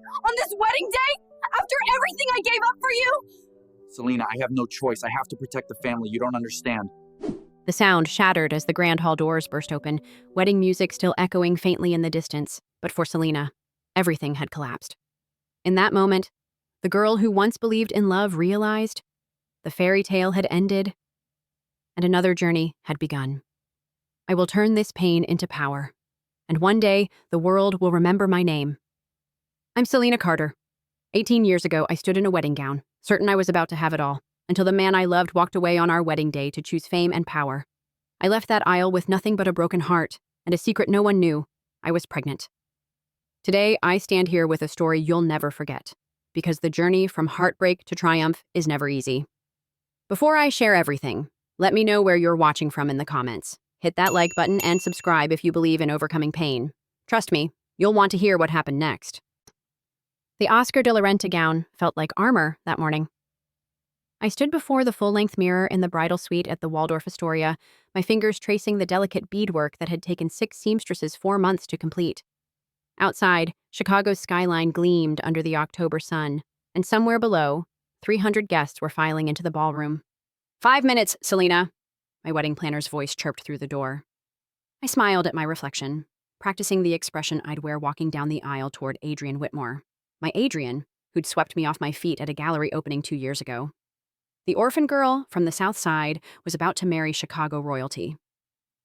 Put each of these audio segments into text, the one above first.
on this wedding day? After everything I gave up for you? Selena, I have no choice. I have to protect the family. You don't understand. The sound shattered as the grand hall doors burst open, wedding music still echoing faintly in the distance. But for Selena, everything had collapsed. In that moment, the girl who once believed in love realized the fairy tale had ended, and another journey had begun. I will turn this pain into power, and one day the world will remember my name. I'm Selena Carter. 18 years ago, I stood in a wedding gown, certain I was about to have it all, until the man I loved walked away on our wedding day to choose fame and power. I left that aisle with nothing but a broken heart, and a secret no one knew. I was pregnant. Today, I stand here with a story you'll never forget, because the journey from heartbreak to triumph is never easy. Before I share everything, let me know where you're watching from in the comments. Hit that like button and subscribe if you believe in overcoming pain. Trust me, you'll want to hear what happened next. The Oscar de la Renta gown felt like armor that morning. I stood before the full-length mirror in the bridal suite at the Waldorf Astoria, my fingers tracing the delicate beadwork that had taken 6 seamstresses 4 months to complete. Outside, Chicago's skyline gleamed under the October sun, and somewhere below, 300 guests were filing into the ballroom. 5 minutes, Selena, my wedding planner's voice chirped through the door. I smiled at my reflection, practicing the expression I'd wear walking down the aisle toward Adrian Whitmore. My Adrian, who'd swept me off my feet at a gallery opening 2 years ago. The orphan girl from the South Side was about to marry Chicago royalty.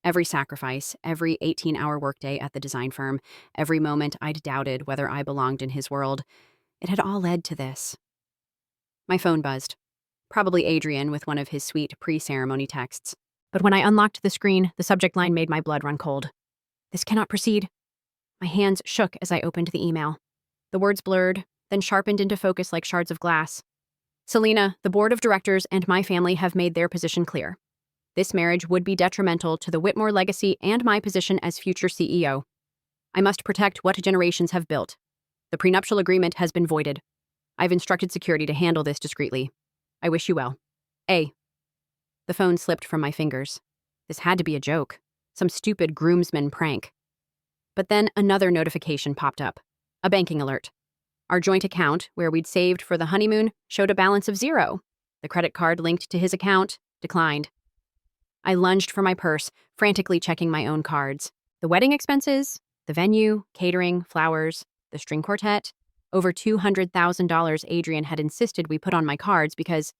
Every sacrifice, every 18-hour workday at the design firm, every moment I'd doubted whether I belonged in his world, it had all led to this. My phone buzzed. Probably Adrian with one of his sweet pre-ceremony texts. But when I unlocked the screen, the subject line made my blood run cold. This cannot proceed. My hands shook as I opened the email. The words blurred, then sharpened into focus like shards of glass. Selena, the board of directors and my family have made their position clear. This marriage would be detrimental to the Whitmore legacy and my position as future CEO. I must protect what generations have built. The prenuptial agreement has been voided. I've instructed security to handle this discreetly. I wish you well. A. The phone slipped from my fingers. This had to be a joke. Some stupid groomsman prank. But then another notification popped up. A banking alert. Our joint account, where we'd saved for the honeymoon, showed a balance of 0. The credit card linked to his account declined. I lunged for my purse, frantically checking my own cards. The wedding expenses, the venue, catering, flowers, the string quartet. Over $200,000 Adrian had insisted we put on my cards because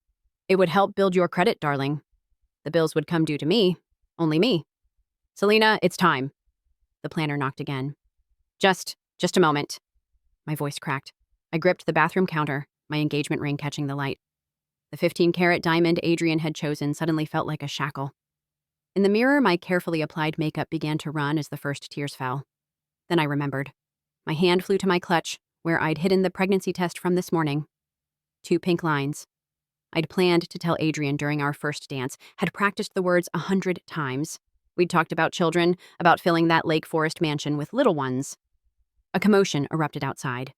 it would help build your credit, darling. The bills would come due to me. Only me. Selena, it's time. The planner knocked again. Just a moment. My voice cracked. I gripped the bathroom counter, my engagement ring catching the light. The 15-carat diamond Adrian had chosen suddenly felt like a shackle. In the mirror, my carefully applied makeup began to run as the first tears fell. Then I remembered. My hand flew to my clutch, where I'd hidden the pregnancy test from this morning. 2 pink lines. I'd planned to tell Adrian during our first dance, had practiced the words 100 times. We'd talked about children, about filling that Lake Forest mansion with little ones. A commotion erupted outside.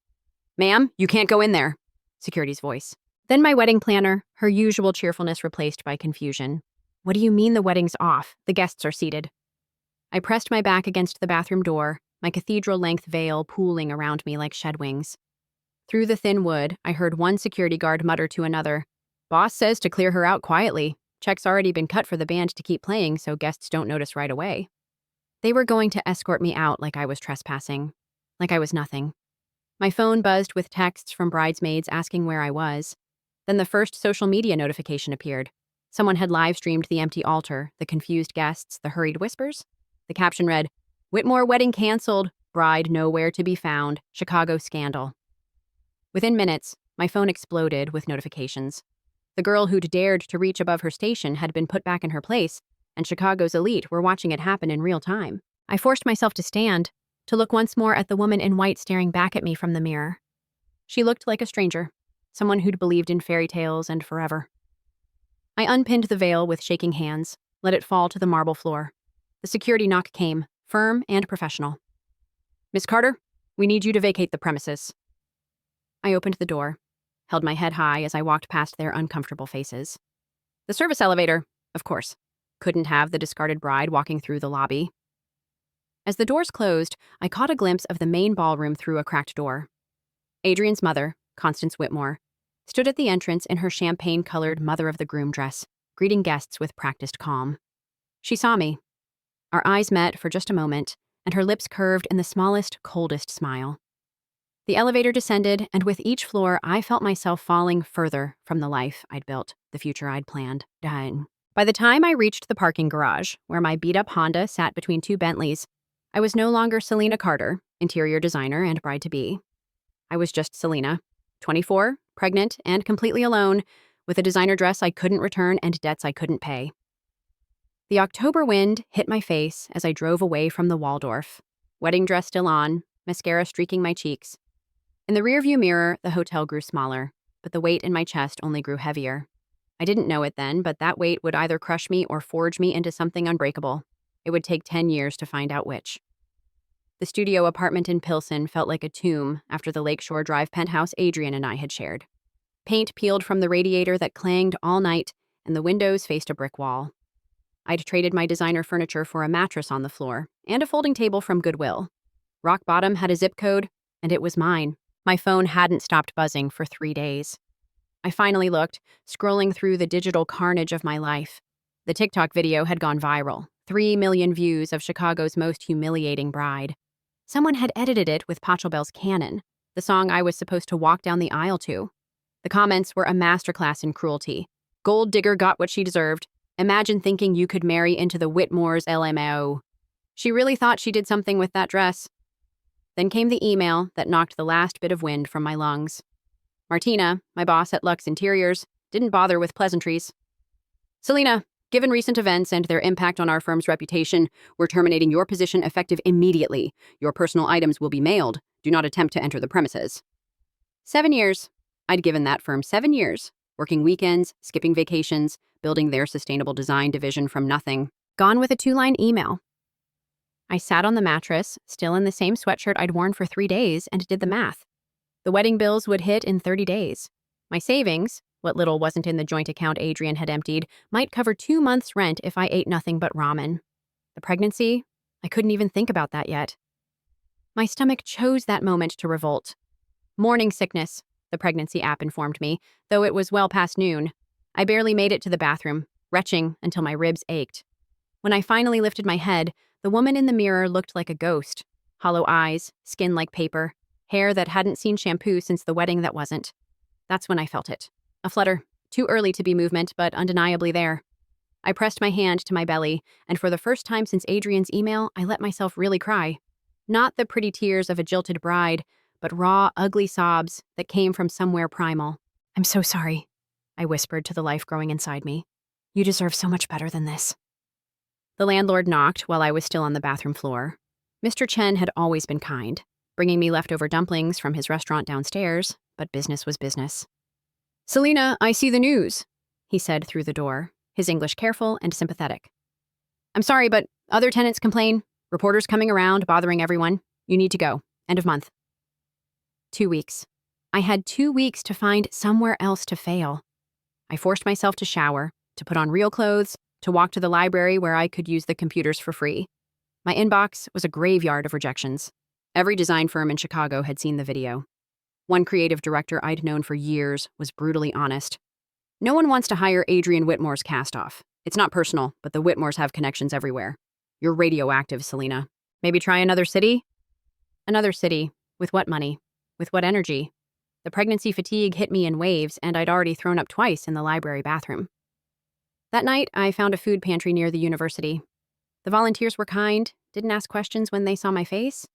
Ma'am, you can't go in there, security's voice. Then my wedding planner, her usual cheerfulness replaced by confusion. What do you mean the wedding's off? The guests are seated. I pressed my back against the bathroom door, my cathedral-length veil pooling around me like shed wings. Through the thin wood, I heard one security guard mutter to another. Boss says to clear her out quietly. Check's already been cut for the band to keep playing so guests don't notice right away. They were going to escort me out like I was trespassing. Like I was nothing. My phone buzzed with texts from bridesmaids asking where I was. Then the first social media notification appeared. Someone had live-streamed the empty altar, the confused guests, the hurried whispers. The caption read, Whitmore wedding canceled, bride nowhere to be found, Chicago scandal. Within minutes, my phone exploded with notifications. The girl who'd dared to reach above her station had been put back in her place, and Chicago's elite were watching it happen in real time. I forced myself to stand, to look once more at the woman in white staring back at me from the mirror. She looked like a stranger, someone who'd believed in fairy tales and forever. I unpinned the veil with shaking hands, let it fall to the marble floor. The security knock came, firm and professional. Miss Carter, we need you to vacate the premises. I opened the door, held my head high as I walked past their uncomfortable faces. The service elevator, of course, couldn't have the discarded bride walking through the lobby. As the doors closed, I caught a glimpse of the main ballroom through a cracked door. Adrian's mother, Constance Whitmore, stood at the entrance in her champagne-colored mother-of-the-groom dress, greeting guests with practiced calm. She saw me. Our eyes met for just a moment, and her lips curved in the smallest, coldest smile. The elevator descended, and with each floor, I felt myself falling further from the life I'd built, the future I'd planned. Dying. By the time I reached the parking garage, where my beat-up Honda sat between two Bentleys, I was no longer Selena Carter, interior designer and bride-to-be. I was just Selena, 24, pregnant, and completely alone, with a designer dress I couldn't return and debts I couldn't pay. The October wind hit my face as I drove away from the Waldorf, wedding dress still on, mascara streaking my cheeks. In the rearview mirror, the hotel grew smaller, but the weight in my chest only grew heavier. I didn't know it then, but that weight would either crush me or forge me into something unbreakable. It would take 10 years to find out which. The studio apartment in Pilsen felt like a tomb after the Lakeshore Drive penthouse Adrian and I had shared. Paint peeled from the radiator that clanged all night, and the windows faced a brick wall. I'd traded my designer furniture for a mattress on the floor and a folding table from Goodwill. Rock Bottom had a zip code, and it was mine. My phone hadn't stopped buzzing for 3 days. I finally looked, scrolling through the digital carnage of my life. The TikTok video had gone viral, 3 million views of Chicago's most humiliating bride. Someone had edited it with Pachelbel's Canon, the song I was supposed to walk down the aisle to. The comments were a masterclass in cruelty. Gold digger got what she deserved. Imagine thinking you could marry into the Whitmore's LMAO. She really thought she did something with that dress. Then came the email that knocked the last bit of wind from my lungs. Martina, my boss at Lux Interiors, didn't bother with pleasantries. Selena, given recent events and their impact on our firm's reputation, we're terminating your position effective immediately. Your personal items will be mailed. Do not attempt to enter the premises. 7 years. I'd given that firm 7 years, working weekends, skipping vacations, building their sustainable design division from nothing. Gone with a 2-line email. I sat on the mattress, still in the same sweatshirt I'd worn for 3 days, and did the math. The wedding bills would hit in 30 days. My savings, what little wasn't in the joint account Adrian had emptied, might cover 2 months' rent if I ate nothing but ramen. The pregnancy? I couldn't even think about that yet. My stomach chose that moment to revolt. Morning sickness, the pregnancy app informed me, though it was well past noon. I barely made it to the bathroom, retching until my ribs ached. When I finally lifted my head, the woman in the mirror looked like a ghost. Hollow eyes, skin like paper, hair that hadn't seen shampoo since the wedding that wasn't. That's when I felt it. A flutter, too early to be movement, but undeniably there. I pressed my hand to my belly, and for the first time since Adrian's email, I let myself really cry. Not the pretty tears of a jilted bride, but raw, ugly sobs that came from somewhere primal. "I'm so sorry," I whispered to the life growing inside me. "You deserve so much better than this." The landlord knocked while I was still on the bathroom floor. Mr. Chen had always been kind, bringing me leftover dumplings from his restaurant downstairs, but business was business. "Selena, I see the news," he said through the door, his English careful and sympathetic. "I'm sorry, but other tenants complain. Reporters coming around, bothering everyone. You need to go. End of month." 2 weeks. I had 2 weeks to find somewhere else to fail. I forced myself to shower, to put on real clothes, to walk to the library where I could use the computers for free. My inbox was a graveyard of rejections. Every design firm in Chicago had seen the video. One creative director I'd known for years was brutally honest. "No one wants to hire Adrian Whitmore's cast-off. It's not personal, but the Whitmores have connections everywhere. You're radioactive, Selena. Maybe try another city?" Another city. With what money? With what energy? The pregnancy fatigue hit me in waves, and I'd already thrown up twice in the library bathroom. That night, I found a food pantry near the university. The volunteers were kind, didn't ask questions when they saw my face.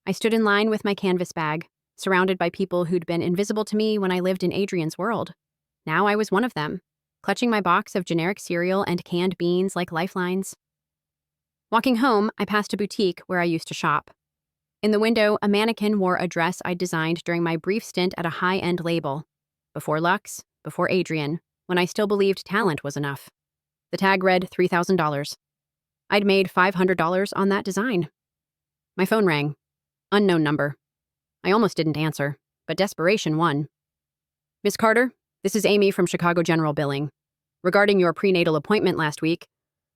I stood in line with my canvas bag, surrounded by people who'd been invisible to me when I lived in Adrian's world. Now I was one of them, clutching my box of generic cereal and canned beans like lifelines. Walking home, I passed a boutique where I used to shop. In the window, a mannequin wore a dress I'd designed during my brief stint at a high-end label. Before Lux, before Adrian, when I still believed talent was enough. The tag read $3,000. I'd made $500 on that design. My phone rang. Unknown number. I almost didn't answer, but desperation won. "Miss Carter, this is Amy from Chicago General Billing. Regarding your prenatal appointment last week."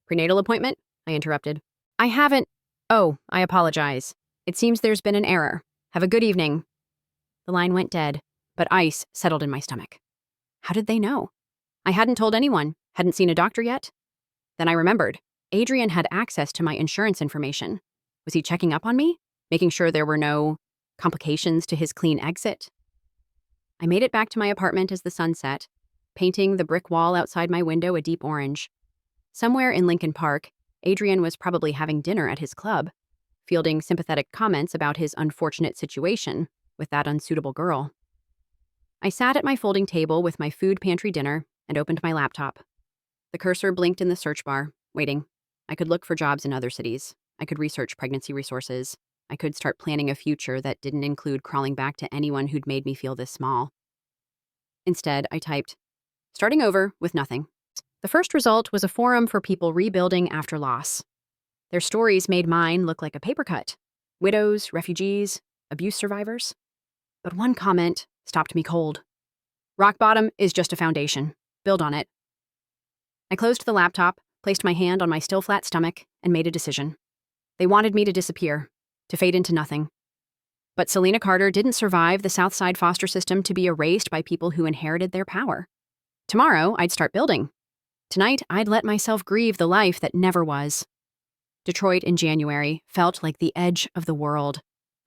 "Prenatal appointment?" I interrupted. "I haven't—" "Oh, I apologize. It seems there's been an error. Have a good evening." The line went dead, but ice settled in my stomach. How did they know? I hadn't told anyone, hadn't seen a doctor yet. Then I remembered. Adrian had access to my insurance information. Was he checking up on me? Making sure there were no complications to his clean exit? I made it back to my apartment as the sun set, painting the brick wall outside my window a deep orange. Somewhere in Lincoln Park, Adrian was probably having dinner at his club, fielding sympathetic comments about his unfortunate situation with that unsuitable girl. I sat at my folding table with my food pantry dinner and opened my laptop. The cursor blinked in the search bar, waiting. I could look for jobs in other cities. I could research pregnancy resources. I could start planning a future that didn't include crawling back to anyone who'd made me feel this small. Instead, I typed, starting over with nothing. The first result was a forum for people rebuilding after loss. Their stories made mine look like a paper cut. Widows, refugees, abuse survivors. But one comment stopped me cold. Rock bottom is just a foundation. Build on it. I closed the laptop, placed my hand on my still flat stomach, and made a decision. They wanted me to disappear, to fade into nothing. But Selena Carter didn't survive the Southside foster system to be erased by people who inherited their power. Tomorrow, I'd start building. Tonight, I'd let myself grieve the life that never was. Detroit in January felt like the edge of the world.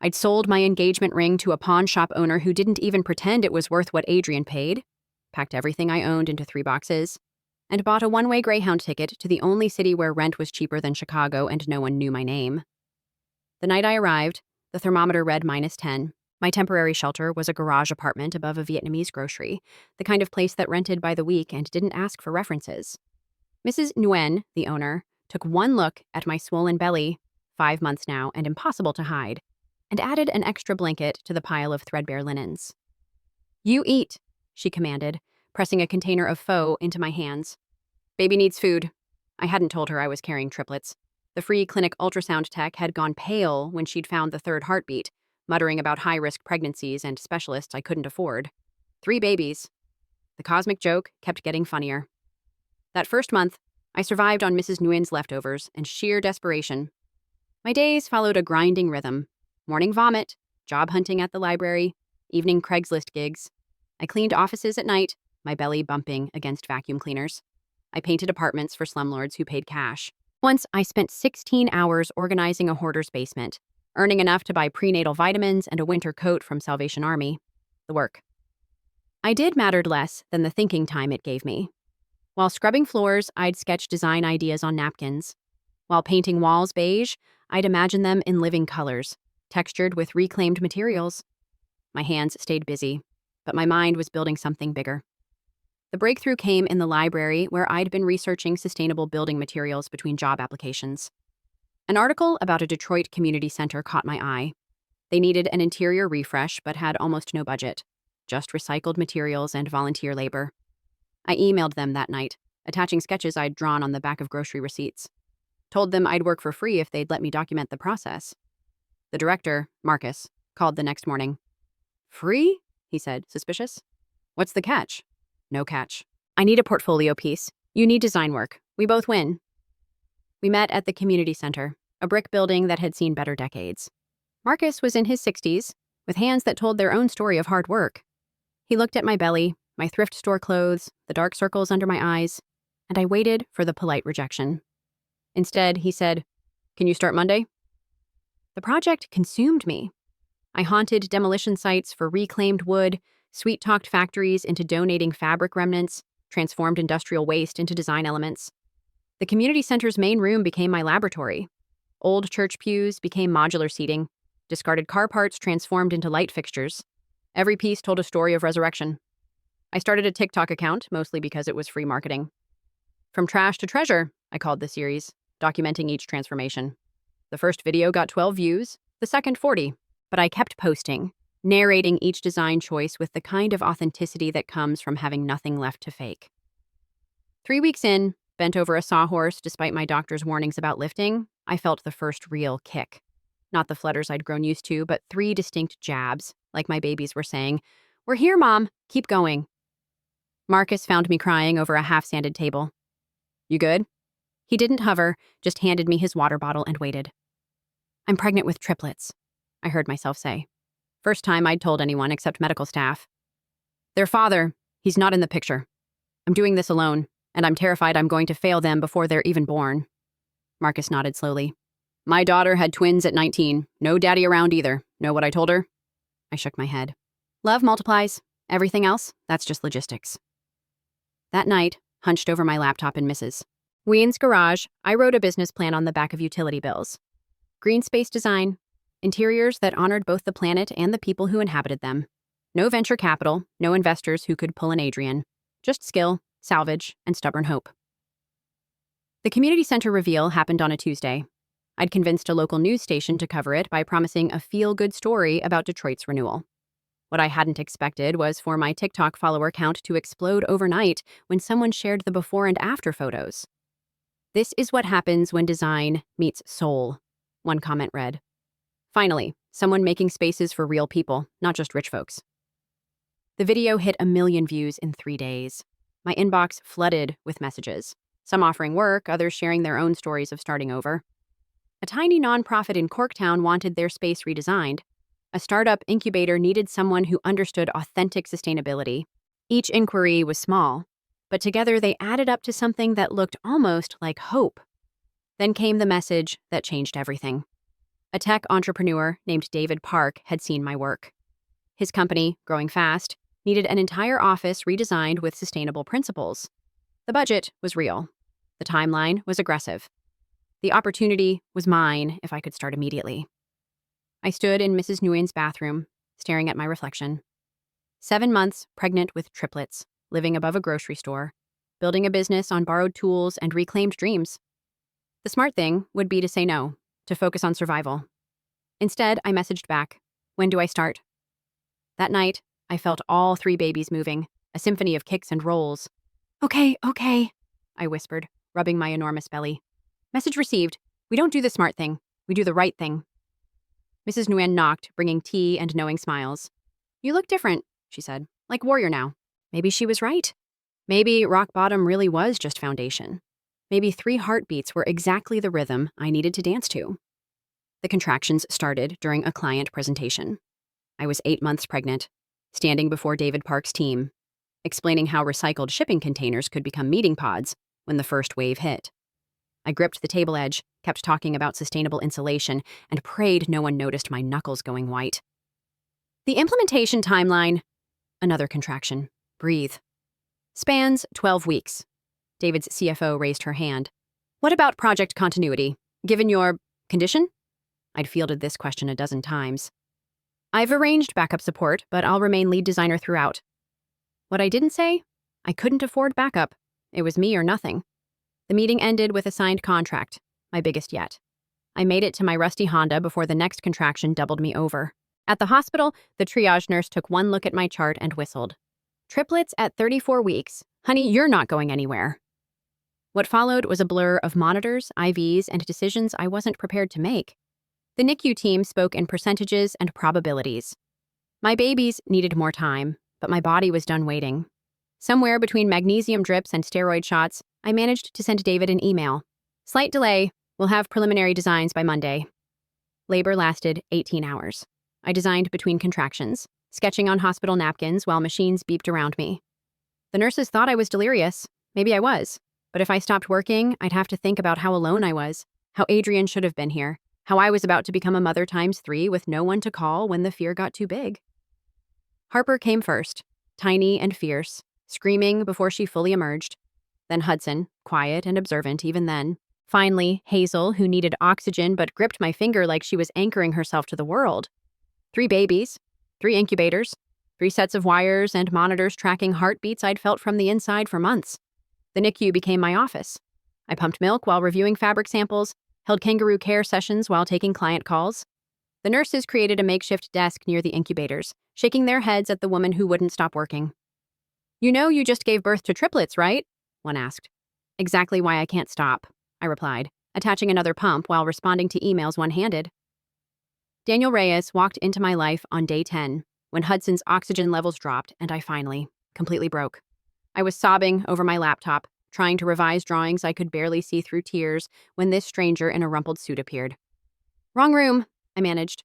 I'd sold my engagement ring to a pawn shop owner who didn't even pretend it was worth what Adrian paid, packed everything I owned into 3 boxes, and bought a one-way Greyhound ticket to the only city where rent was cheaper than Chicago and no one knew my name. The night I arrived, the thermometer read -10. My temporary shelter was a garage apartment above a Vietnamese grocery, the kind of place that rented by the week and didn't ask for references. Mrs. Nguyen, the owner, took one look at my swollen belly, 5 months now and impossible to hide, and added an extra blanket to the pile of threadbare linens. "You eat," she commanded, pressing a container of pho into my hands. "Baby needs food." I hadn't told her I was carrying triplets. The free clinic ultrasound tech had gone pale when she'd found the 3rd heartbeat, muttering about high-risk pregnancies and specialists I couldn't afford. 3 babies. The cosmic joke kept getting funnier. That first month, I survived on Mrs. Nguyen's leftovers and sheer desperation. My days followed a grinding rhythm. Morning vomit, job hunting at the library, evening Craigslist gigs. I cleaned offices at night, my belly bumping against vacuum cleaners. I painted apartments for slumlords who paid cash. Once, I spent 16 hours organizing a hoarder's basement, earning enough to buy prenatal vitamins and a winter coat from Salvation Army. The work I did mattered less than the thinking time it gave me. While scrubbing floors, I'd sketch design ideas on napkins. While painting walls beige, I'd imagine them in living colors, textured with reclaimed materials. My hands stayed busy, but my mind was building something bigger. The breakthrough came in the library, where I'd been researching sustainable building materials between job applications. An article about a Detroit community center caught my eye. They needed an interior refresh but had almost no budget, just recycled materials and volunteer labor. I emailed them that night, attaching sketches I'd drawn on the back of grocery receipts. Told them I'd work for free if they'd let me document the process. The director, Marcus, called the next morning. "Free?" he said, suspicious. "What's the catch?" "No catch. I need a portfolio piece. You need design work. We both win." We met at the community center, a brick building that had seen better decades. Marcus was in his 60s, with hands that told their own story of hard work. He looked at my belly, my thrift store clothes, the dark circles under my eyes, and I waited for the polite rejection. Instead, he said, "Can you start Monday?" The project consumed me. I haunted demolition sites for reclaimed wood, sweet-talked factories into donating fabric remnants, transformed industrial waste into design elements. The community center's main room became my laboratory. Old church pews became modular seating, discarded car parts transformed into light fixtures. Every piece told a story of resurrection. I started a TikTok account, mostly because it was free marketing. From Trash to Treasure, I called the series, documenting each transformation. The first video got 12 views, the second 40, but I kept posting, narrating each design choice with the kind of authenticity that comes from having nothing left to fake. 3 weeks in, bent over a sawhorse despite my doctor's warnings about lifting, I felt the first real kick. Not the flutters I'd grown used to, but 3 distinct jabs, like my babies were saying, "We're here, Mom. Keep going." Marcus found me crying over a half-sanded table. "You good?" He didn't hover, just handed me his water bottle and waited. "I'm pregnant with triplets," I heard myself say. First time I'd told anyone except medical staff. Their father, he's not in the picture. I'm doing this alone, and I'm terrified I'm going to fail them before they're even born. Marcus nodded slowly. My daughter had twins at 19. No daddy around either. Know what I told her? I shook my head. Love multiplies. Everything else, that's just logistics. That night, hunched over my laptop in Mrs. Ween's garage, I wrote a business plan on the back of utility bills. Green space design, interiors that honored both the planet and the people who inhabited them. No venture capital, no investors who could pull an Adrian. Just skill, salvage, and stubborn hope. The community center reveal happened on a Tuesday. I'd convinced a local news station to cover it by promising a feel-good story about Detroit's renewal. What I hadn't expected was for my TikTok follower count to explode overnight when someone shared the before and after photos. This is what happens when design meets soul, one comment read. Finally, someone making spaces for real people, not just rich folks. The video hit 1 million views in 3 days. My inbox flooded with messages, some offering work, others sharing their own stories of starting over. A tiny nonprofit in Corktown wanted their space redesigned. A startup incubator needed someone who understood authentic sustainability. Each inquiry was small, but together they added up to something that looked almost like hope. Then came the message that changed everything. A tech entrepreneur named David Park had seen my work. His company, growing fast, needed an entire office redesigned with sustainable principles. The budget was real. The timeline was aggressive. The opportunity was mine if I could start immediately. I stood in Mrs. Nguyen's bathroom, staring at my reflection. 7 months, pregnant with triplets, living above a grocery store, building a business on borrowed tools and reclaimed dreams. The smart thing would be to say no, to focus on survival. Instead, I messaged back, when do I start? That night, I felt all 3 babies moving, a symphony of kicks and rolls. Okay, I whispered, rubbing my enormous belly. Message received. We don't do the smart thing. We do the right thing. Mrs. Nguyen knocked, bringing tea and knowing smiles. You look different, she said, like warrior now. Maybe she was right. Maybe rock bottom really was just foundation. Maybe 3 heartbeats were exactly the rhythm I needed to dance to. The contractions started during a client presentation. I was 8 months pregnant, standing before David Park's team, explaining how recycled shipping containers could become meeting pods when the first wave hit. I gripped the table edge, kept talking about sustainable insulation, and prayed no one noticed my knuckles going white. The implementation timeline, another contraction, breathe, spans 12 weeks. David's CFO raised her hand. What about project continuity, given your condition? I'd fielded this question a dozen times. I've arranged backup support, but I'll remain lead designer throughout. What I didn't say? I couldn't afford backup. It was me or nothing. The meeting ended with a signed contract, my biggest yet. I made it to my rusty Honda before the next contraction doubled me over. At the hospital, the triage nurse took one look at my chart and whistled. Triplets at 34 weeks. Honey, you're not going anywhere. What followed was a blur of monitors, IVs, and decisions I wasn't prepared to make. The NICU team spoke in percentages and probabilities. My babies needed more time, but my body was done waiting. Somewhere between magnesium drips and steroid shots, I managed to send David an email. Slight delay. We'll have preliminary designs by Monday. Labor lasted 18 hours. I designed between contractions, sketching on hospital napkins while machines beeped around me. The nurses thought I was delirious. Maybe I was. But if I stopped working, I'd have to think about how alone I was, how Adrian should have been here, how I was about to become a mother ×3 with no one to call when the fear got too big. Harper came first, tiny and fierce, screaming before she fully emerged. Then Hudson, quiet and observant even then. Finally, Hazel, who needed oxygen but gripped my finger like she was anchoring herself to the world. 3 babies, 3 incubators, 3 sets of wires and monitors tracking heartbeats I'd felt from the inside for months. The NICU became my office. I pumped milk while reviewing fabric samples, held kangaroo care sessions while taking client calls. The nurses created a makeshift desk near the incubators, shaking their heads at the woman who wouldn't stop working. You know you just gave birth to triplets, right? One asked. Exactly why I can't stop, I replied, attaching another pump while responding to emails one-handed. Daniel Reyes walked into my life on day 10, when Hudson's oxygen levels dropped and I finally, completely broke. I was sobbing over my laptop, trying to revise drawings I could barely see through tears when this stranger in a rumpled suit appeared. Wrong room, I managed.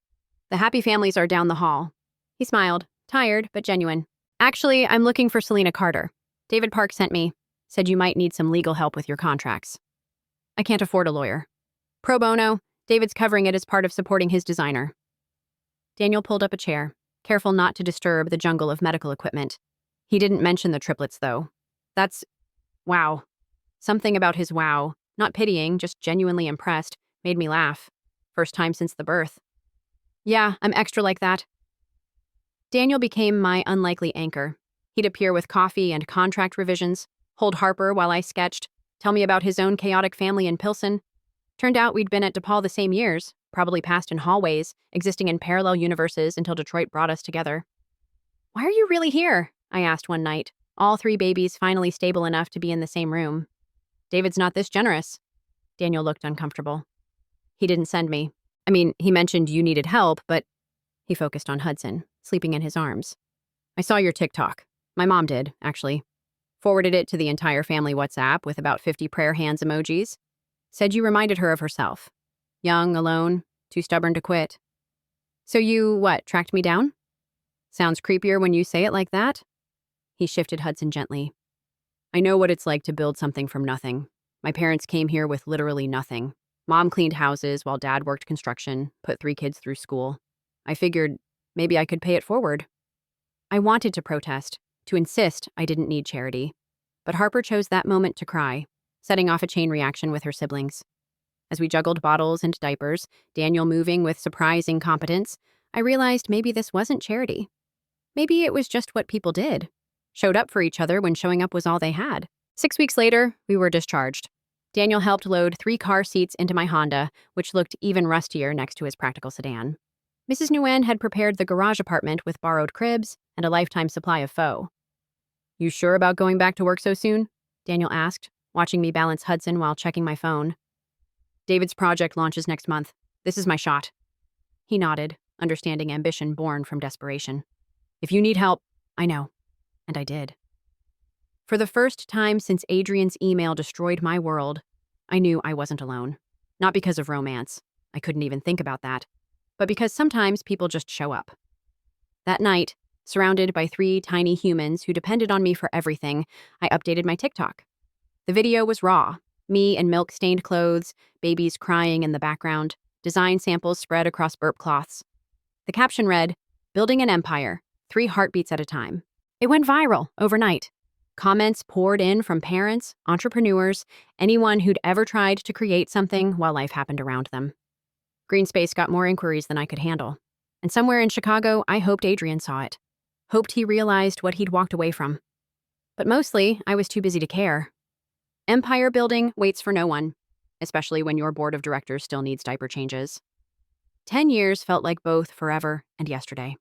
The happy families are down the hall. He smiled, tired but genuine. Actually, I'm looking for Selena Carter. David Park sent me. Said you might need some legal help with your contracts. I can't afford a lawyer. Pro bono, David's covering it as part of supporting his designer. Daniel pulled up a chair, careful not to disturb the jungle of medical equipment. He didn't mention the triplets, though. That's... wow. Something about his wow, not pitying, just genuinely impressed, made me laugh. First time since the birth. Yeah, I'm extra like that. Daniel became my unlikely anchor. He'd appear with coffee and contract revisions, hold Harper while I sketched, tell me about his own chaotic family in Pilsen. Turned out we'd been at DePaul the same years, probably passed in hallways, existing in parallel universes until Detroit brought us together. Why are you really here? I asked one night, all 3 babies finally stable enough to be in the same room. David's not this generous. Daniel looked uncomfortable. He didn't send me. I mean, he mentioned you needed help, but he focused on Hudson, sleeping in his arms. I saw your TikTok. My mom did, actually. Forwarded it to the entire family WhatsApp with about 50 prayer hands emojis. Said you reminded her of herself. Young, alone, too stubborn to quit. So you, tracked me down? Sounds creepier when you say it like that. He shifted Hudson gently. I know what it's like to build something from nothing. My parents came here with literally nothing. Mom cleaned houses while Dad worked construction, put 3 kids through school. I figured maybe I could pay it forward. I wanted to protest, to insist I didn't need charity. But Harper chose that moment to cry, setting off a chain reaction with her siblings. As we juggled bottles and diapers, Daniel moving with surprising competence, I realized maybe this wasn't charity. Maybe it was just what people did. Showed up for each other when showing up was all they had. 6 weeks later, we were discharged. Daniel helped load 3 car seats into my Honda, which looked even rustier next to his practical sedan. Mrs. Nguyen had prepared the garage apartment with borrowed cribs and a lifetime supply of pho. You sure about going back to work so soon? Daniel asked, watching me balance Hudson while checking my phone. David's project launches next month. This is my shot. He nodded, understanding ambition born from desperation. If you need help, I know. And I did. For the first time since Adrian's email destroyed my world, I knew I wasn't alone. Not because of romance. I couldn't even think about that. But because sometimes people just show up. That night, surrounded by 3 tiny humans who depended on me for everything, I updated my TikTok. The video was raw. Me in milk-stained clothes, babies crying in the background, design samples spread across burp cloths. The caption read, "Building an empire, 3 heartbeats at a time." It went viral overnight. Comments poured in from parents, entrepreneurs, anyone who'd ever tried to create something while life happened around them. Greenspace got more inquiries than I could handle. And somewhere in Chicago, I hoped Adrian saw it. Hoped he realized what he'd walked away from. But mostly, I was too busy to care. Empire building waits for no one, especially when your board of directors still needs diaper changes. 10 years felt like both forever and yesterday.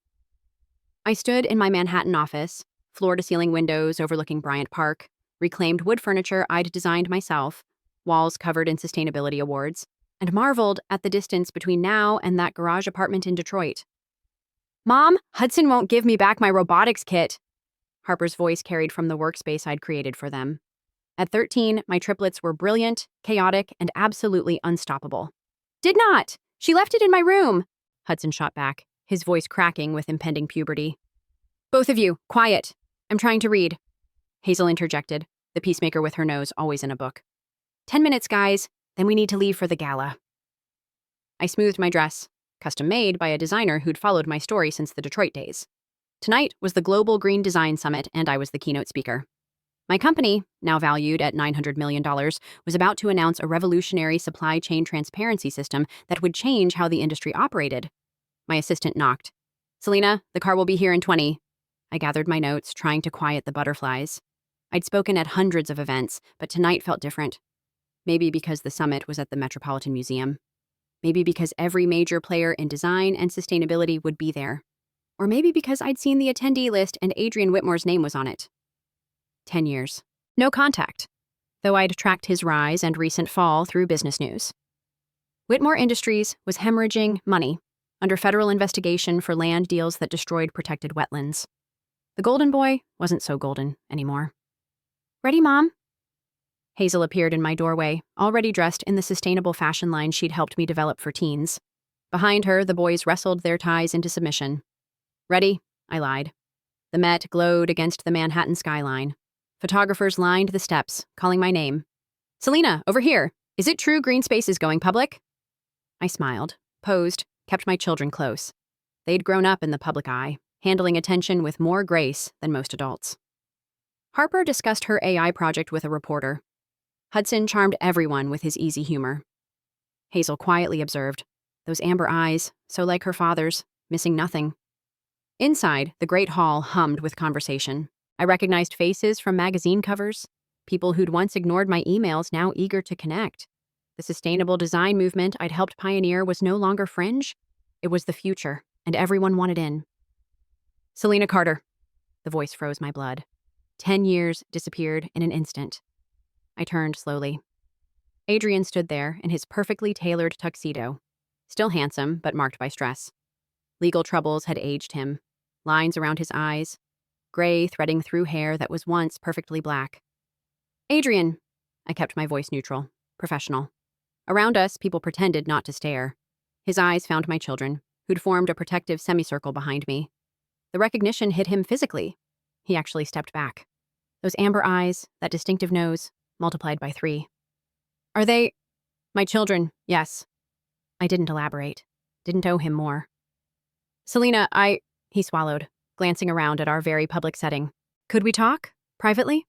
I stood in my Manhattan office, floor-to-ceiling windows overlooking Bryant Park, reclaimed wood furniture I'd designed myself, walls covered in sustainability awards, and marveled at the distance between now and that garage apartment in Detroit. Mom, Hudson won't give me back my robotics kit. Harper's voice carried from the workspace I'd created for them. At 13, my triplets were brilliant, chaotic, and absolutely unstoppable. Did not! She left it in my room! Hudson shot back, his voice cracking with impending puberty. Both of you, quiet. I'm trying to read. Hazel interjected, the peacemaker with her nose always in a book. 10 minutes, guys. Then we need to leave for the gala. I smoothed my dress, custom made by a designer who'd followed my story since the Detroit days. Tonight was the Global Green Design Summit, and I was the keynote speaker. My company, now valued at $900 million, was about to announce a revolutionary supply chain transparency system that would change how the industry operated. My assistant knocked. Selena, the car will be here in 20. I gathered my notes, trying to quiet the butterflies. I'd spoken at hundreds of events, but tonight felt different. Maybe because the summit was at the Metropolitan Museum. Maybe because every major player in design and sustainability would be there. Or maybe because I'd seen the attendee list and Adrian Whitmore's name was on it. 10 years. No contact, though I'd tracked his rise and recent fall through business news. Whitmore Industries was hemorrhaging money under federal investigation for land deals that destroyed protected wetlands. The golden boy wasn't so golden anymore. Ready, Mom? Hazel appeared in my doorway, already dressed in the sustainable fashion line she'd helped me develop for teens. Behind her, the boys wrestled their ties into submission. Ready? I lied. The Met glowed against the Manhattan skyline. Photographers lined the steps, calling my name. Selena, over here. Is it true green space is going public? I smiled, posed, kept my children close. They'd grown up in the public eye, handling attention with more grace than most adults. Harper discussed her AI project with a reporter. Hudson charmed everyone with his easy humor. Hazel quietly observed, those amber eyes, so like her father's, missing nothing. Inside, the great hall hummed with conversation. I recognized faces from magazine covers, people who'd once ignored my emails now eager to connect. The sustainable design movement I'd helped pioneer was no longer fringe. It was the future, and everyone wanted in. Selena Carter. The voice froze my blood. 10 years disappeared in an instant. I turned slowly. Adrian stood there in his perfectly tailored tuxedo. Still handsome, but marked by stress. Legal troubles had aged him. Lines around his eyes, gray threading through hair that was once perfectly black. Adrian. I kept my voice neutral, professional. Around us, people pretended not to stare. His eyes found my children, who'd formed a protective semicircle behind me. The recognition hit him physically. He actually stepped back. Those amber eyes, that distinctive nose, multiplied by 3. Are they... My children, yes. I didn't elaborate. Didn't owe him more. Selena, He swallowed, glancing around at our very public setting. Could we talk? Privately?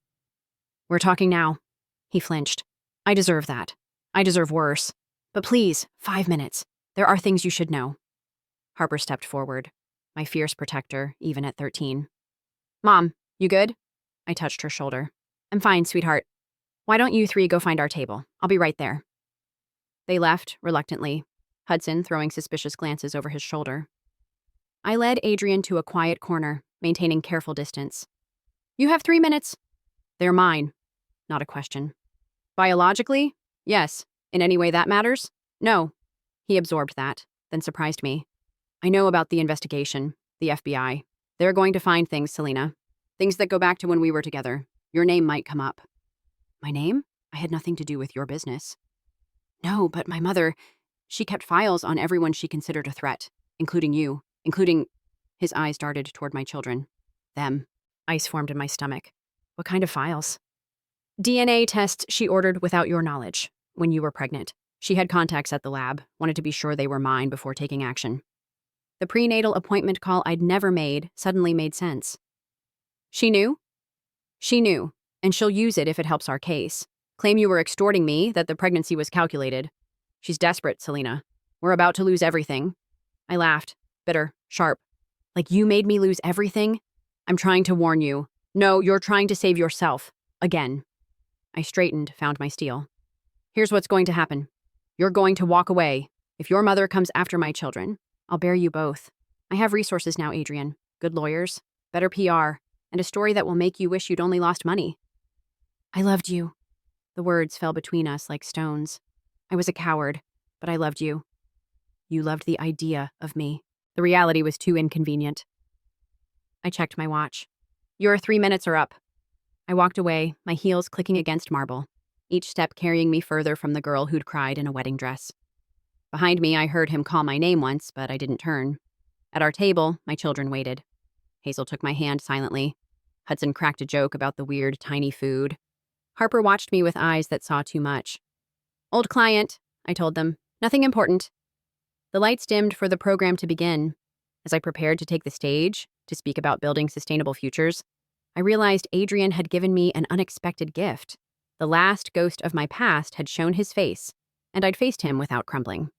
We're talking now. He flinched. I deserve that. I deserve worse. But please, 5 minutes. There are things you should know. Harper stepped forward, my fierce protector, even at 13. Mom, you good? I touched her shoulder. I'm fine, sweetheart. Why don't you 3 go find our table? I'll be right there. They left, reluctantly, Hudson throwing suspicious glances over his shoulder. I led Adrian to a quiet corner, maintaining careful distance. You have 3 minutes. They're mine. Not a question. Biologically? Yes. In any way that matters? No. He absorbed that, then surprised me. I know about the investigation, the FBI. They're going to find things, Selena. Things that go back to when we were together. Your name might come up. My name? I had nothing to do with your business. No, but my mother, she kept files on everyone she considered a threat, including you, including... His eyes darted toward my children. Them. Ice formed in my stomach. What kind of files? DNA tests she ordered without your knowledge, when you were pregnant. She had contacts at the lab, wanted to be sure they were mine before taking action. The prenatal appointment call I'd never made suddenly made sense. She knew? She knew, and she'll use it if it helps our case. Claim you were extorting me, that the pregnancy was calculated. She's desperate, Selena. We're about to lose everything. I laughed, bitter, sharp. Like you made me lose everything? I'm trying to warn you. No, you're trying to save yourself. Again. I straightened, found my steel. Here's what's going to happen. You're going to walk away. If your mother comes after my children, I'll bear you both. I have resources now, Adrian. Good lawyers, better PR, and a story that will make you wish you'd only lost money. I loved you. The words fell between us like stones. I was a coward, but I loved you. You loved the idea of me. The reality was too inconvenient. I checked my watch. Your 3 minutes are up. I walked away, my heels clicking against marble, each step carrying me further from the girl who'd cried in a wedding dress. Behind me, I heard him call my name once, but I didn't turn. At our table, my children waited. Hazel took my hand silently. Hudson cracked a joke about the weird, tiny food. Harper watched me with eyes that saw too much. Old client, I told them. Nothing important. The lights dimmed for the program to begin. As I prepared to take the stage, to speak about building sustainable futures, I realized Adrian had given me an unexpected gift. The last ghost of my past had shown his face, and I'd faced him without crumbling.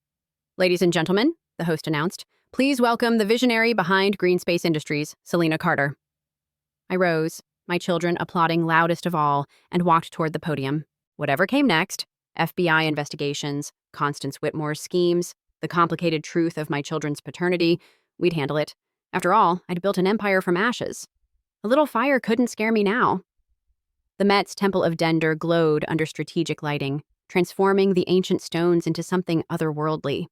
Ladies and gentlemen, the host announced, please welcome the visionary behind Green Space Industries, Selena Carter. I rose, my children applauding loudest of all, and walked toward the podium. Whatever came next, FBI investigations, Constance Whitmore's schemes, the complicated truth of my children's paternity, we'd handle it. After all, I'd built an empire from ashes. A little fire couldn't scare me now. The Met's Temple of Dender glowed under strategic lighting, transforming the ancient stones into something otherworldly.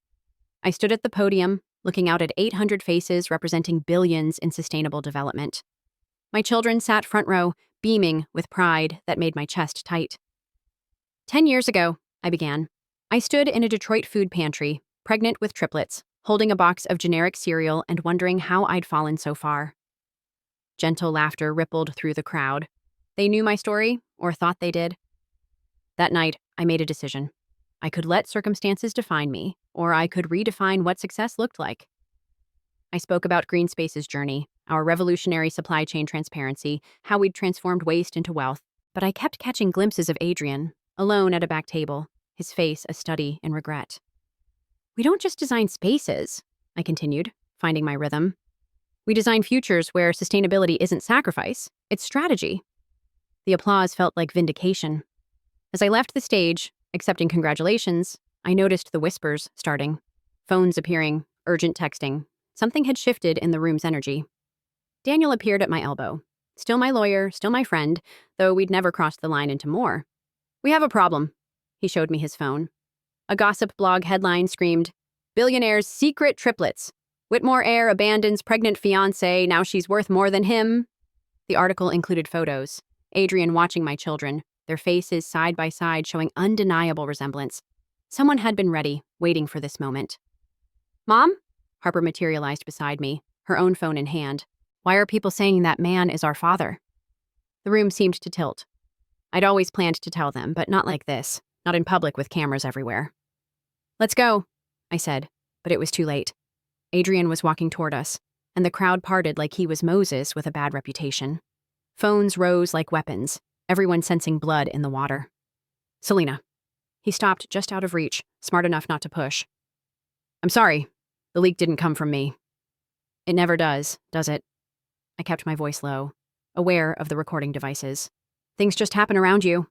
I stood at the podium, looking out at 800 faces representing billions in sustainable development. My children sat front row, beaming with pride that made my chest tight. 10 years ago, I began. I stood in a Detroit food pantry, pregnant with triplets, holding a box of generic cereal and wondering how I'd fallen so far. Gentle laughter rippled through the crowd. They knew my story, or thought they did. That night, I made a decision. I could let circumstances define me, or I could redefine what success looked like. I spoke about GreenSpace's journey, our revolutionary supply chain transparency, how we'd transformed waste into wealth, but I kept catching glimpses of Adrian, alone at a back table, his face a study in regret. We don't just design spaces, I continued, finding my rhythm. We design futures where sustainability isn't sacrifice, it's strategy. The applause felt like vindication. As I left the stage, accepting congratulations, I noticed the whispers starting, phones appearing, urgent texting. Something had shifted in the room's energy. Daniel appeared at my elbow. Still my lawyer, still my friend, though we'd never crossed the line into more. We have a problem. He showed me his phone. A gossip blog headline screamed, "Billionaire's secret triplets. Whitmore heir abandons pregnant fiancé, now she's worth more than him." The article included photos. Adrian watching my children, their faces side by side showing undeniable resemblance. Someone had been ready, waiting for this moment. "Mom?" Harper materialized beside me, her own phone in hand. "Why are people saying that man is our father?" The room seemed to tilt. I'd always planned to tell them, but not like this, not in public with cameras everywhere. "Let's go," I said, but it was too late. Adrian was walking toward us, and the crowd parted like he was Moses with a bad reputation. Phones rose like weapons, everyone sensing blood in the water. "Selena." He stopped just out of reach, smart enough not to push. "I'm sorry. The leak didn't come from me." "It never does it?" I kept my voice low, aware of the recording devices. "Things just happen around you."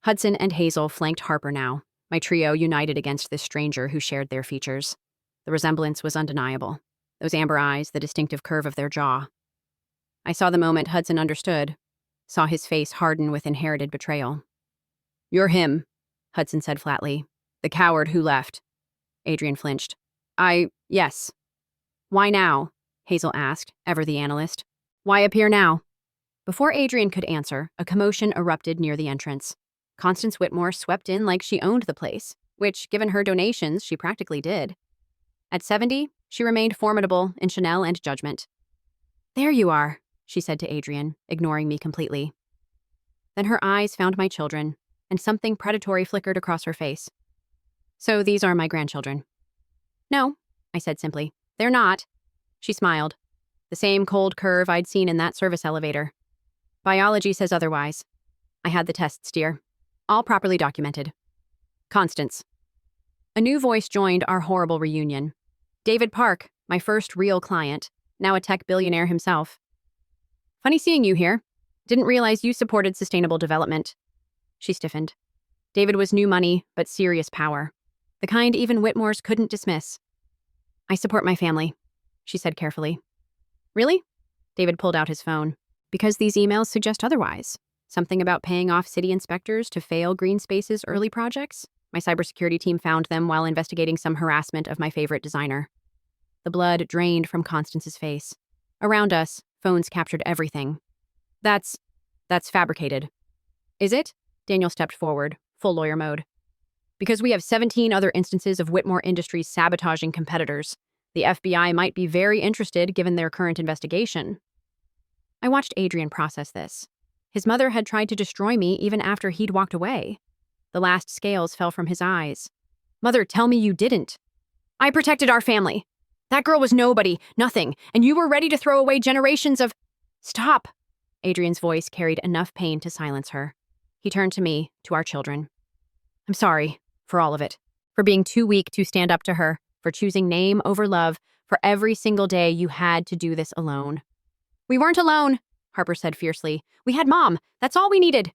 Hudson and Hazel flanked Harper now, my trio united against this stranger who shared their features. The resemblance was undeniable. Those amber eyes, the distinctive curve of their jaw. I saw the moment Hudson understood, saw his face harden with inherited betrayal. "You're him," Hudson said flatly. "The coward who left." Adrian flinched. Yes." "Why now?" Hazel asked, ever the analyst. "Why appear now?" Before Adrian could answer, a commotion erupted near the entrance. Constance Whitmore swept in like she owned the place, which, given her donations, she practically did. At 70, she remained formidable in Chanel and judgment. "There you are," she said to Adrian, ignoring me completely. Then her eyes found my children, and something predatory flickered across her face. "So these are my grandchildren." "No," I said simply. "They're not." She smiled. The same cold curve I'd seen in that service elevator. "Biology says otherwise." I had the tests, dear. All properly documented. "Constance." A new voice joined our horrible reunion. David Park, my first real client, now a tech billionaire himself. "Funny seeing you here. Didn't realize you supported sustainable development." She stiffened. David was new money, but serious power. The kind even Whitmores couldn't dismiss. "I support my family," she said carefully. "Really?" David pulled out his phone. "Because these emails suggest otherwise. Something about paying off city inspectors to fail GreenSpace's early projects? My cybersecurity team found them while investigating some harassment of my favorite designer." The blood drained from Constance's face. Around us, phones captured everything. That's fabricated." "Is it?" Daniel stepped forward, full lawyer mode. "Because we have 17 other instances of Whitmore Industries sabotaging competitors. The FBI might be very interested given their current investigation." I watched Adrian process this. His mother had tried to destroy me even after he'd walked away. The last scales fell from his eyes. "Mother, tell me you didn't." "I protected our family. That girl was nobody, nothing, and you were ready to throw away generations of—" "Stop!" Adrian's voice carried enough pain to silence her. He turned to me, to our children. "I'm sorry, for all of it. For being too weak to stand up to her, for choosing name over love, for every single day you had to do this alone." "We weren't alone," Harper said fiercely. "We had Mom. That's all we needed."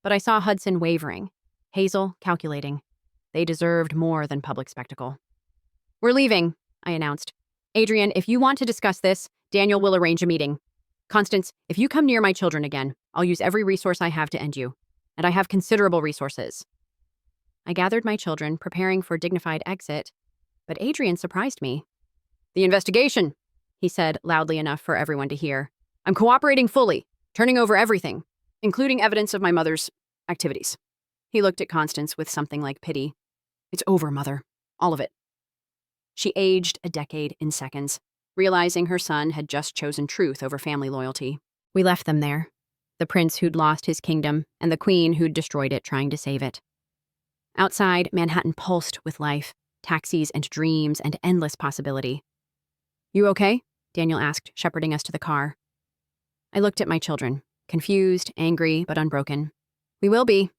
But I saw Hudson wavering, Hazel calculating. They deserved more than public spectacle. "We're leaving," I announced. "Adrian, if you want to discuss this, Daniel will arrange a meeting. Constance, if you come near my children again, I'll use every resource I have to end you. And I have considerable resources." I gathered my children, preparing for dignified exit, but Adrian surprised me. "The investigation," he said loudly enough for everyone to hear. "I'm cooperating fully, turning over everything, including evidence of my mother's activities." He looked at Constance with something like pity. "It's over, Mother. All of it." She aged a decade in seconds, realizing her son had just chosen truth over family loyalty. We left them there, the prince who'd lost his kingdom and the queen who'd destroyed it trying to save it. Outside, Manhattan pulsed with life, taxis and dreams and endless possibility. "You okay?" Daniel asked, shepherding us to the car. I looked at my children, confused, angry, but unbroken. "We will be."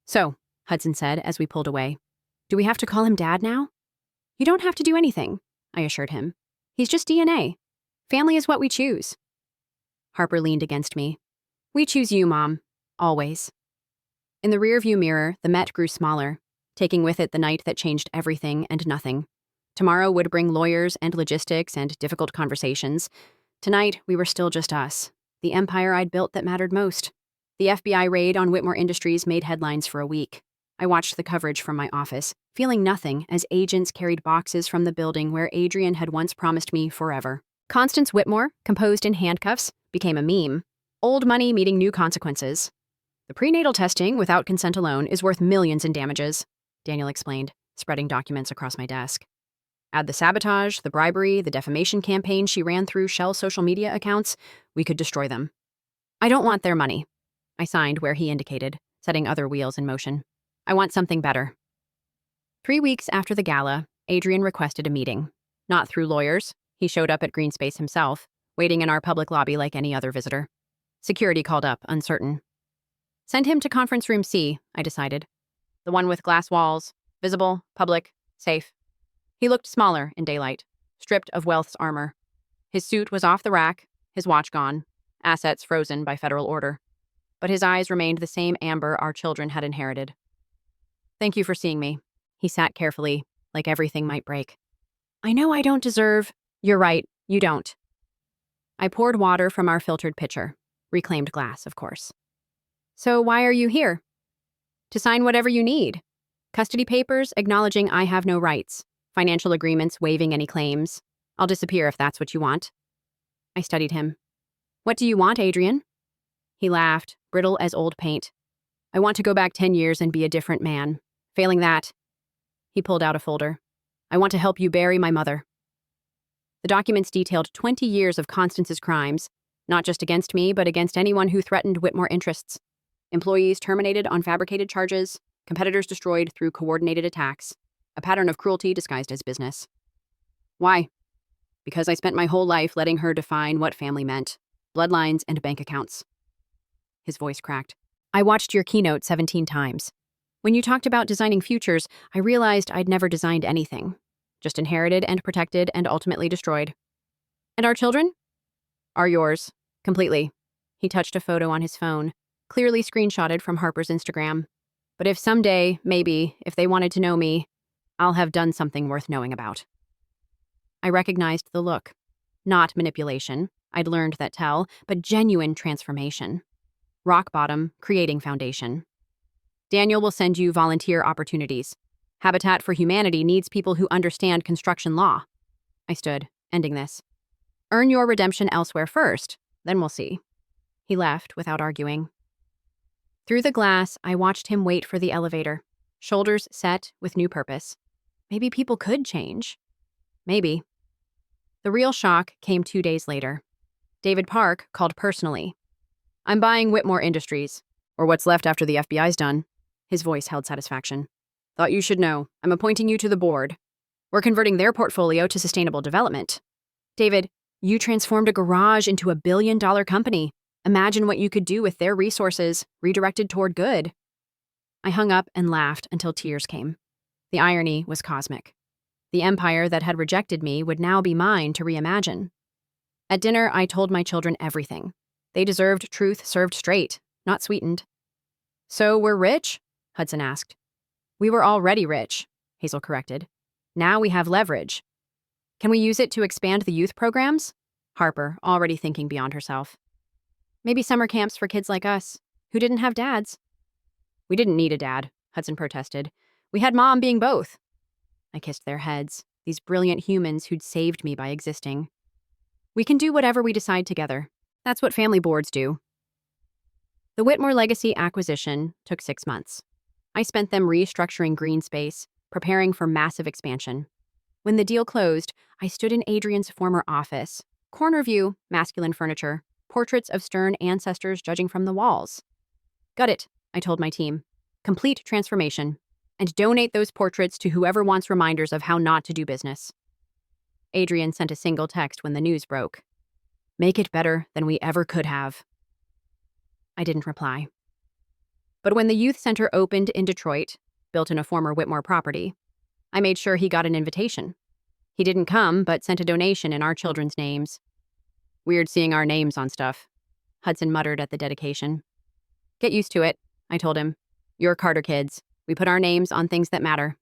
"So," Hudson said as we pulled away, "do we have to call him Dad now?" "You don't have to do anything," I assured him. "He's just DNA. Family is what we choose." Harper leaned against me. "We choose you, Mom. Always." In the rearview mirror, the Met grew smaller, taking with it the night that changed everything and nothing. Tomorrow would bring lawyers and logistics and difficult conversations. Tonight, we were still just us, the empire I'd built that mattered most. The FBI raid on Whitmore Industries made headlines for a week. I watched the coverage from my office, feeling nothing as agents carried boxes from the building where Adrian had once promised me forever. Constance Whitmore, composed in handcuffs, became a meme. Old money meeting new consequences. "The prenatal testing, without consent alone, is worth millions in damages," Daniel explained, spreading documents across my desk. Add the sabotage, the bribery, the defamation campaign she ran through Shell's social media accounts, we could destroy them. "I don't want their money." I signed where he indicated, setting other wheels in motion. "I want something better." 3 weeks after the gala, Adrian requested a meeting. Not through lawyers. He showed up at Greenspace himself, waiting in our public lobby like any other visitor. Security called up, uncertain. "Send him to conference room C," I decided. The one with glass walls, visible, public, safe. He looked smaller in daylight, stripped of wealth's armor. His suit was off the rack, his watch gone, assets frozen by federal order. But his eyes remained the same amber our children had inherited. "Thank you for seeing me." He sat carefully, like everything might break. "I know I don't deserve—" "You're right, you don't." I poured water from our filtered pitcher. Reclaimed glass, of course. "So why are you here?" "To sign whatever you need. Custody papers acknowledging I have no rights. Financial agreements waiving any claims. I'll disappear if that's what you want." I studied him. "What do you want, Adrian?" He laughed, brittle as old paint. "I want to go back 10 years and be a different man. Failing that—" He pulled out a folder. "I want to help you bury my mother." The documents detailed 20 years of Constance's crimes, not just against me, but against anyone who threatened Whitmore interests. Employees terminated on fabricated charges, competitors destroyed through coordinated attacks, a pattern of cruelty disguised as business. Why? Because I spent my whole life letting her define what family meant, bloodlines and bank accounts. His voice cracked. "I watched your keynote 17 times. When you talked about designing futures, I realized I'd never designed anything. Just inherited and protected and ultimately destroyed. And our children? Are yours. Completely." He touched a photo on his phone, clearly screenshotted from Harper's Instagram. "But if someday, maybe, if they wanted to know me, I'll have done something worth knowing about." I recognized the look. Not manipulation, I'd learned that tell, but genuine transformation. Rock bottom, creating foundation. "Daniel will send you volunteer opportunities. Habitat for Humanity needs people who understand construction law." I stood, ending this. "Earn your redemption elsewhere first, then we'll see." He left without arguing. Through the glass, I watched him wait for the elevator, shoulders set with new purpose. Maybe people could change. Maybe. The real shock came 2 days later. David Park called personally. "I'm buying Whitmore Industries, or what's left after the FBI's done." His voice held satisfaction. "Thought you should know. I'm appointing you to the board. We're converting their portfolio to sustainable development." "David, you transformed a garage into $1 billion company. Imagine what you could do with their resources, redirected toward good." I hung up and laughed until tears came. The irony was cosmic. The empire that had rejected me would now be mine to reimagine. At dinner, I told my children everything. They deserved truth served straight, not sweetened. "So we're rich?" Hudson asked. "We were already rich," Hazel corrected. "Now we have leverage. Can we use it to expand the youth programs?" Harper, already thinking beyond herself. "Maybe summer camps for kids like us, who didn't have dads." "We didn't need a dad," Hudson protested. "We had Mom being both." I kissed their heads, these brilliant humans who'd saved me by existing. "We can do whatever we decide together. That's what family boards do." The Whitmore Legacy acquisition took 6 months. I spent them restructuring Greenspace, preparing for massive expansion. When the deal closed, I stood in Adrian's former office. Corner view, masculine furniture, portraits of stern ancestors judging from the walls. Got it, I told my team. Complete transformation. And donate those portraits to whoever wants reminders of how not to do business. Adrian sent a single text when the news broke. Make it better than we ever could have. I didn't reply. But when the youth center opened in Detroit, built in a former Whitmore property, I made sure he got an invitation. He didn't come, but sent a donation in our children's names. Weird seeing our names on stuff, Hudson muttered at the dedication. Get used to it, I told him. You're Carter kids. We put our names on things that matter.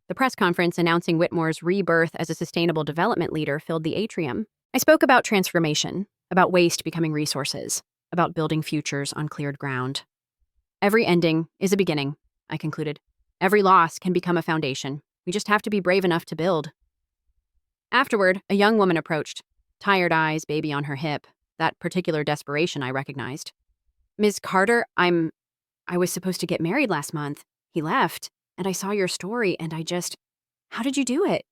The press conference announcing Whitmore's rebirth as a sustainable development leader filled the atrium. I spoke about transformation, about waste becoming resources, about building futures on cleared ground. Every ending is a beginning, I concluded. Every loss can become a foundation. We just have to be brave enough to build. Afterward, a young woman approached, tired eyes, baby on her hip, that particular desperation I recognized. Ms. Carter, I was supposed to get married last month. He left, and I saw your story, and how did you do it?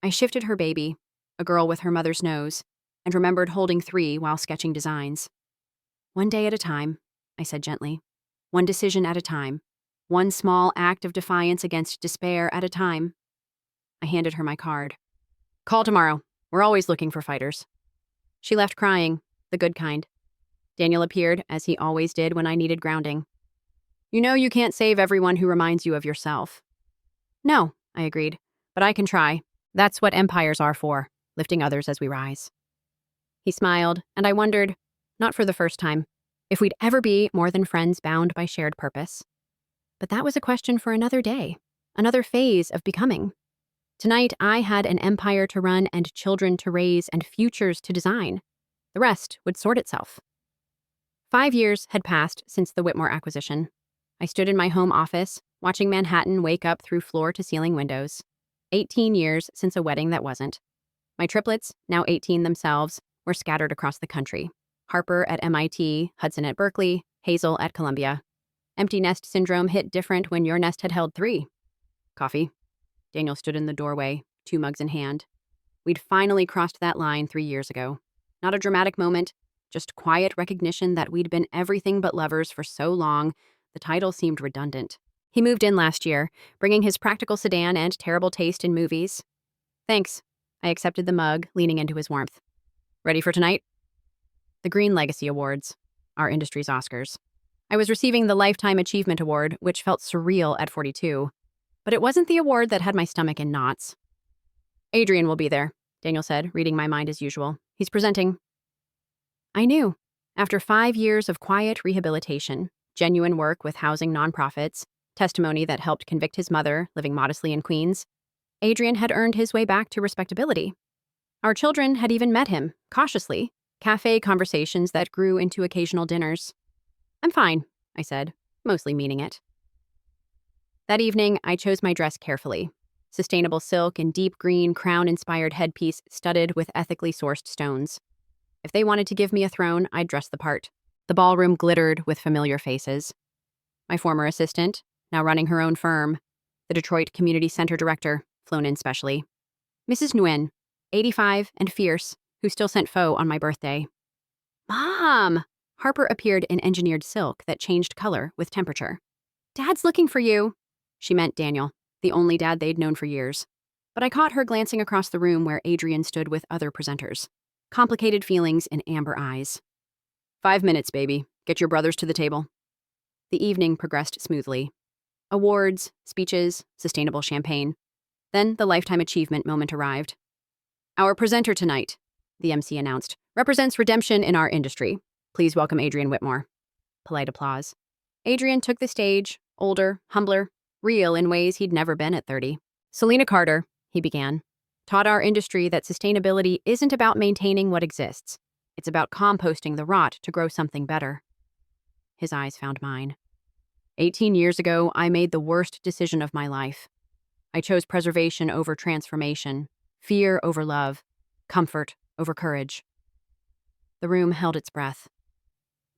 I shifted her baby, a girl with her mother's nose, and remembered holding 3 while sketching designs. One day at a time, I said gently. One decision at a time. One small act of defiance against despair at a time. I handed her my card. Call tomorrow. We're always looking for fighters. She left crying, the good kind. Daniel appeared, as he always did when I needed grounding. You know you can't save everyone who reminds you of yourself. No, I agreed, but I can try. That's what empires are for, lifting others as we rise. He smiled, and I wondered, not for the first time, if we'd ever be more than friends bound by shared purpose. But that was a question for another day, another phase of becoming. Tonight, I had an empire to run and children to raise and futures to design. The rest would sort itself. 5 years had passed since the Whitmore acquisition. I stood in my home office, watching Manhattan wake up through floor-to-ceiling windows. 18 years since a wedding that wasn't. My triplets, now 18 themselves, were scattered across the country. Harper at MIT, Hudson at Berkeley, Hazel at Columbia. Empty nest syndrome hit different when your nest had held 3. Coffee. Daniel stood in the doorway, 2 mugs in hand. We'd finally crossed that line 3 years ago. Not a dramatic moment, just quiet recognition that we'd been everything but lovers for so long, the title seemed redundant. He moved in last year, bringing his practical sedan and terrible taste in movies. Thanks. I accepted the mug, leaning into his warmth. Ready for tonight? The Green Legacy Awards, our industry's Oscars. I was receiving the Lifetime Achievement Award, which felt surreal at 42. But it wasn't the award that had my stomach in knots. Adrian will be there, Daniel said, reading my mind as usual. He's presenting. I knew. After 5 years of quiet rehabilitation, genuine work with housing nonprofits, testimony that helped convict his mother, living modestly in Queens, Adrian had earned his way back to respectability. Our children had even met him, cautiously, cafe conversations that grew into occasional dinners. I'm fine, I said, mostly meaning it. That evening, I chose my dress carefully. Sustainable silk and deep green crown-inspired headpiece studded with ethically sourced stones. If they wanted to give me a throne, I'd dress the part. The ballroom glittered with familiar faces. My former assistant, now running her own firm, the Detroit Community Center director, flown in specially. Mrs. Nguyen, 85 and fierce, who still sent pho on my birthday. Mom! Harper appeared in engineered silk that changed color with temperature. Dad's looking for you. She meant Daniel, the only dad they'd known for years. But I caught her glancing across the room where Adrian stood with other presenters. Complicated feelings in amber eyes. 5 minutes, baby. Get your brothers to the table. The evening progressed smoothly. Awards, speeches, sustainable champagne. Then the Lifetime Achievement moment arrived. Our presenter tonight, the MC announced, represents redemption in our industry. Please welcome Adrian Whitmore. Polite applause. Adrian took the stage, older, humbler, real in ways he'd never been at 30. Selena Carter, he began, taught our industry that sustainability isn't about maintaining what exists. It's about composting the rot to grow something better. His eyes found mine. 18 years ago, I made the worst decision of my life. I chose preservation over transformation, fear over love, comfort over courage. The room held its breath.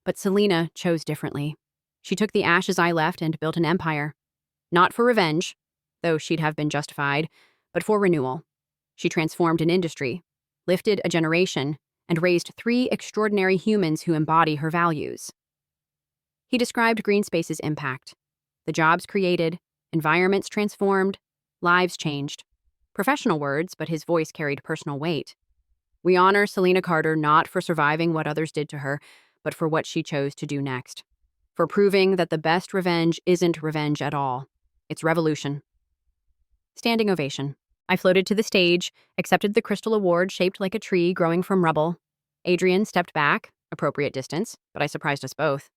But Selena chose differently. She took the ashes I left and built an empire. Not for revenge, though she'd have been justified, but for renewal. She transformed an industry, lifted a generation, and raised 3 extraordinary humans who embody her values. He described Greenspace's impact. The jobs created, environments transformed, lives changed. Professional words, but his voice carried personal weight. We honor Selena Carter not for surviving what others did to her, but for what she chose to do next. For proving that the best revenge isn't revenge at all. It's revolution. Standing ovation. I floated to the stage, accepted the crystal award shaped like a tree growing from rubble. Adrian stepped back, appropriate distance, but I surprised us both.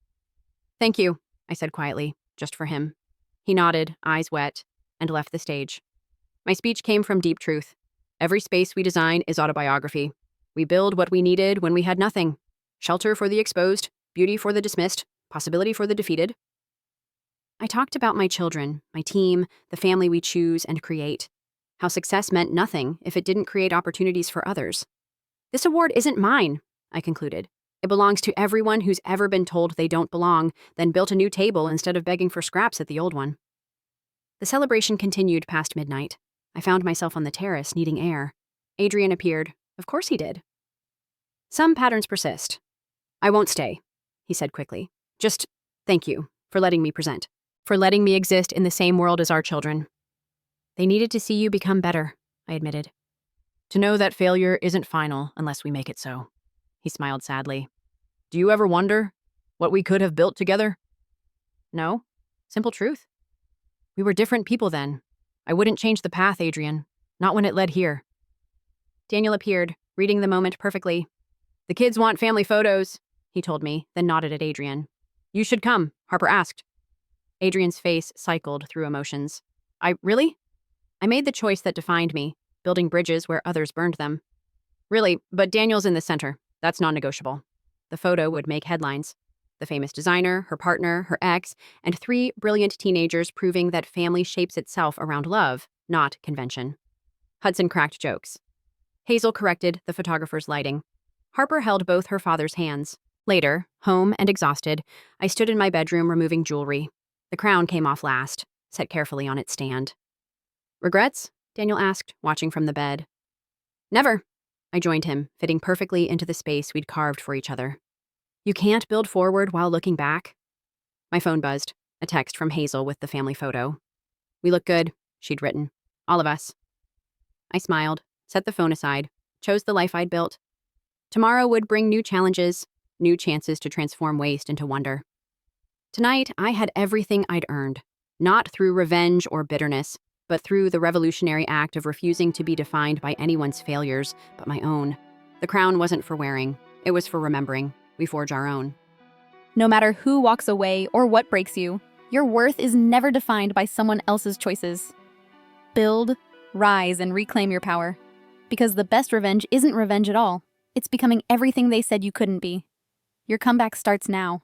"Thank you," I said quietly, just for him. He nodded, eyes wet, and left the stage. My speech came from deep truth. Every space we design is autobiography. We build what we needed when we had nothing. Shelter for the exposed, beauty for the dismissed, possibility for the defeated. I talked about my children, my team, the family we choose and create. How success meant nothing if it didn't create opportunities for others. This award isn't mine, I concluded. It belongs to everyone who's ever been told they don't belong, then built a new table instead of begging for scraps at the old one. The celebration continued past midnight. I found myself on the terrace, needing air. Adrian appeared. Of course he did. Some patterns persist. "I won't stay," he said quickly. "Just thank you for letting me present, for letting me exist in the same world as our children." "They needed to see you become better," I admitted. "To know that failure isn't final unless we make it so." He smiled sadly. "Do you ever wonder what we could have built together?" "No. Simple truth. We were different people then. I wouldn't change the path, Adrian. Not when it led here." Daniel appeared, reading the moment perfectly. "The kids want family photos," he told me, then nodded at Adrian. "You should come," Harper asked. Adrian's face cycled through emotions. Really? I made the choice that defined me, building bridges where others burned them. "Really, but Daniel's in the center. That's non-negotiable." The photo would make headlines. The famous designer, her partner, her ex, and 3 brilliant teenagers proving that family shapes itself around love, not convention. Hudson cracked jokes. Hazel corrected the photographer's lighting. Harper held both her father's hands. Later, home and exhausted, I stood in my bedroom removing jewelry. The crown came off last, set carefully on its stand. "Regrets?" Daniel asked, watching from the bed. "Never." I joined him, fitting perfectly into the space we'd carved for each other. "You can't build forward while looking back?" My phone buzzed, a text from Hazel with the family photo. "We look good," she'd written. "All of us." I smiled, set the phone aside, chose the life I'd built. Tomorrow would bring new challenges, new chances to transform waste into wonder. Tonight, I had everything I'd earned, not through revenge or bitterness, but through the revolutionary act of refusing to be defined by anyone's failures but my own. The crown wasn't for wearing, it was for remembering. We forge our own. No matter who walks away or what breaks you, your worth is never defined by someone else's choices. Build, rise, and reclaim your power. Because the best revenge isn't revenge at all. It's becoming everything they said you couldn't be. Your comeback starts now.